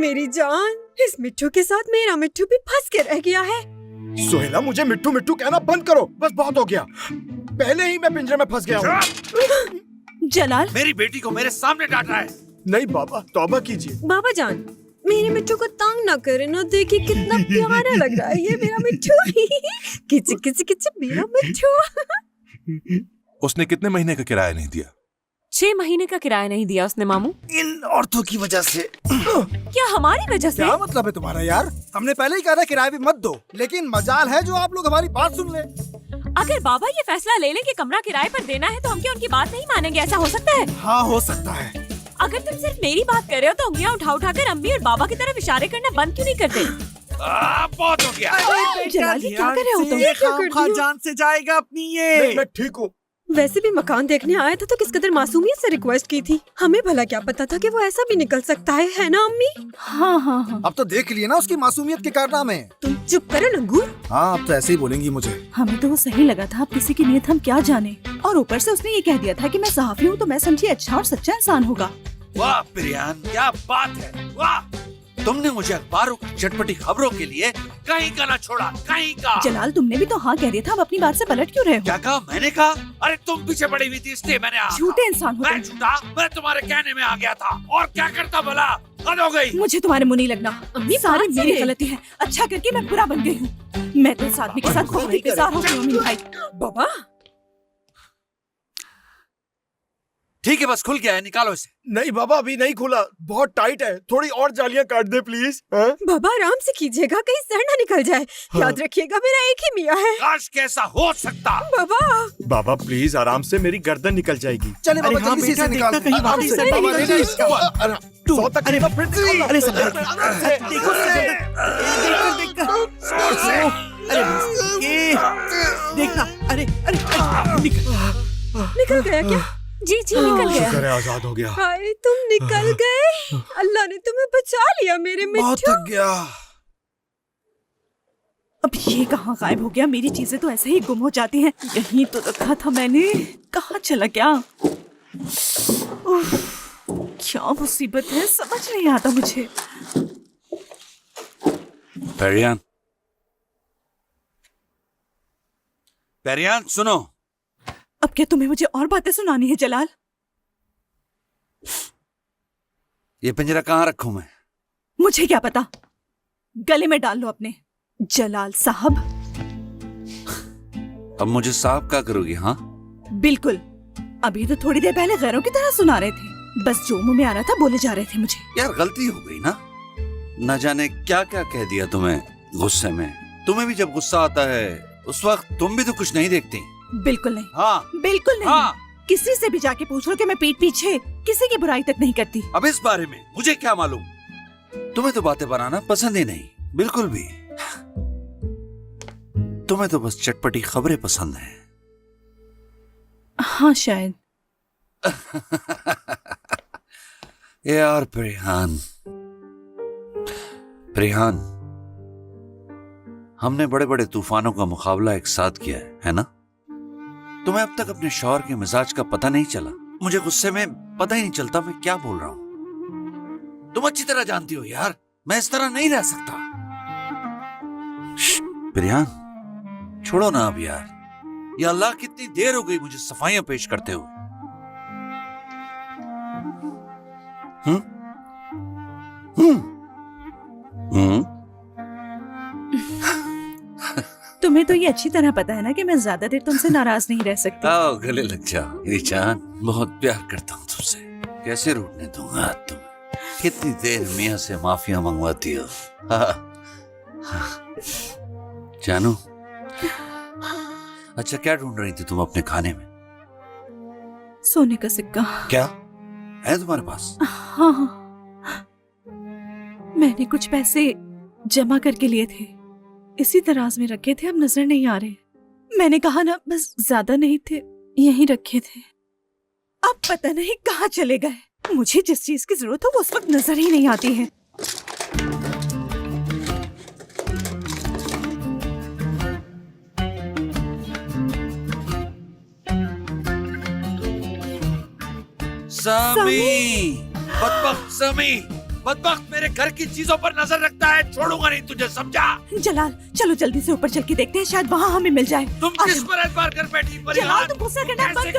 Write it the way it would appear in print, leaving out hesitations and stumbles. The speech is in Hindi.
मेरी जान, इस मिट्टू के साथ मेरा मिट्टू भी फंस के रह गया है। सोहेला, मुझे मिट्टू मिट्टू कहना बंद करो, बस बहुत हो गया। पहले ही मैं पिंजरे में फंस गया हूँ। जलाल, मेरी बेटी को मेरे सामने डांट रहा है। नहीं बाबा, तौबा कीजिए। बाबा जान, मेरे मिट्टू को तंग न करे ना, देखिए कितना प्यारा लग रहा है ये मेरा मिट्टू। किच किच किच मेरा मिट्टू। उसने कितने महीने का किराया नहीं दिया? 6 महीने का किराया नहीं दिया उसने मामू। इन औरतों की वजह से। क्या हमारी वजह से? क्या मतलब है तुम्हारा यार? हमने पहले ही कहा था किराया भी मत दो, लेकिन मजाल है जो आप लोग हमारी बात सुन ले। अगर बाबा ये फैसला ले लें कि कमरा किराए पर देना है तो हम क्या उनकी बात नहीं मानेंगे? ऐसा हो सकता है? हाँ, हो सकता है। अगर तुम सिर्फ मेरी बात कर रहे हो तो उंगलियां उठा उठा कर अम्मी और बाबा की तरफ इशारे करना बंद क्यों नहीं करते? बहुत हो गया। जलाल, ये क्या कर रहे हो तुम? ये क्या कर दिया? जान से जाएगा अपनी ये। नहीं, मैं ठीक हूँ। वैसे भी मकान देखने आया था तो किस कदर मासूमियत से रिक्वेस्ट की थी। हमें भला क्या पता था कि वो ऐसा भी निकल सकता है ना अम्मी? हाँ हाँ हाँ। अब तो देख लिए ना उसकी मासूमियत के कारनामे। तुम चुप करो लंगूर। हाँ, अब तो ऐसे ही बोलेंगी मुझे। हमें तो वो सही लगा था, अब किसी की नीयत हम क्या जाने। और ऊपर से उसने ये कह दिया था कि मैं सहाफी हूँ तो मैं समझी अच्छा और सच्चा इंसान होगा। वाह प्रियान, क्या बात है, वाह। तुमने मुझे अखबारों की चटपटी खबरों के लिए कहीं का ना छोड़ा, कहीं का। जलाल, तुमने भी तो हाँ कह दिया था, अब अपनी बात से पलट क्यों रहे हो? क्या कहा? मैंने कहा? अरे तुम पीछे पड़ी हुई थी इसलिए मैंने आया। झूठे इंसान हो मैं तुम। झूठा? मैं तुम्हारे कहने में आ गया था। और क्या करता भला? हद हो गई। मुझे तुम्हारे मुंह नहीं लगना। अम्मी, सारी बात मेरी सुनिए। गलती है। अच्छा करके मैं बुरा बन गई हूँ। मैं तो इस आदमी के साथ बहुत ही बेजार हो गई हूँ अमीन भाई। बाबा, ठीक है, बस खुल गया है, निकालो इसे। नहीं बाबा, अभी नहीं खुला, बहुत टाइट है। थोड़ी और जालियां काट दे प्लीज। हाँ? बाबा आराम से कीजिएगा, कहीं सर ना निकल जाए। याद रखिएगा मेरा एक ही मियाँ है। काश कैसा हो सकता। बाबा, बाबा प्लीज, आराम से, मेरी गर्दन निकल जाएगी। चले बाबा, हाँ जल्दी से बेटा, इसे निकाल। देखना कहीं आराम वापस से, से बाबा, नहीं ले ले इसका। अरे, 100 तक अरे, फिर निकालना। अरे संभाल कर। आराम से। देखो देखना। अरे अरे अरे, निकल गया क्या? जी जी निकल गया। शुक्र है आजाद हो गया। हाय, तुम निकल गए। अल्लाह ने तुम्हें बचा लिया मेरे बहुत मिट्टू। थक गया। अब ये कहाँ गायब हो गया? मेरी चीजें तो ऐसे ही गुम हो जाती हैं। यहीं तो रखा था मैंने, कहाँ चला गया? उफ, क्या मुसीबत है, समझ नहीं आता मुझे। पेरियान, पेरियान सुनो। अब क्या तुम्हें मुझे और बातें सुनानी है जलाल? ये पिंजरा कहाँ रखूं मैं? मुझे क्या पता, गले में डाल लो अपने। जलाल साहब। अब मुझे साहब क्या करोगी? हाँ, बिल्कुल। अभी तो थोड़ी देर पहले गैरों की तरह सुना रहे थे, बस जो मुंह में आ रहा था बोले जा रहे थे मुझे। यार गलती हो गई ना। न जाने क्या क्या कह दिया तुम्हें गुस्से में। तुम्हें भी जब गुस्सा आता है उस वक्त तुम भी तो कुछ नहीं देखती। बिल्कुल नहीं। हाँ बिल्कुल नहीं। हाँ। किसी से भी जाके पूछ लो कि मैं पीठ पीछे किसी की बुराई तक नहीं करती। अब इस बारे में मुझे क्या मालूम? तुम्हें तो बातें बनाना पसंद ही नहीं, बिल्कुल भी। तुम्हें तो बस चटपटी खबरें पसंद हैं। हाँ शायद। यार प्रियान, प्रियान, हमने बड़े बड़े तूफानों का मुकाबला एक साथ किया है ना? तुम्हें अब तक अपने शौहर के मिजाज का पता नहीं चला। मुझे गुस्से में पता ही नहीं चलता मैं क्या बोल रहा हूं। तुम अच्छी तरह जानती हो यार, मैं इस तरह नहीं रह सकता। प्रियान, छोड़ो ना अब यार। या अल्लाह, कितनी देर हो गई मुझे सफाइयां पेश करते हुए। हम्म हम्म तुम्हें तो ये अच्छी तरह पता है ना कि मैं ज्यादा देर तुमसे नाराज नहीं रह सकती। आओ गले लग जाओ मेरी जान, बहुत प्यार करता हूँ तुमसे। कैसे रूठने दूंगा तुम? कितनी देर मियाँ से माफिया मंगवाती हो। जानू, अच्छा क्या ढूंढ रही थी तुम अपने खाने में? सोने का सिक्का। क्या है तुम्हारे पास? हाँ हाँ, मैंने कुछ पैसे जमा करके लिए थे, इसी दराज में रखे थे, अब नजर नहीं आ रहे। मैंने कहा ना, बस ज्यादा नहीं थे, यहीं रखे थे। अब पता नहीं कहाँ चले गए। मुझे जिस चीज की जरूरत हो वो उस वक्त नजर ही नहीं आती है। समी, बदबख्त समी, बदबख्त मेरे घर की चीजों पर नजर रखता है, छोड़ूंगा नहीं तुझे, समझा? जलाल चलो जल्दी से ऊपर चल के देखते हैं, शायद वहाँ हमें मिल जाए। तुम किस पर एतबार कर बैठी परियान? जलाल तुम गुस्सा करना बंद करो।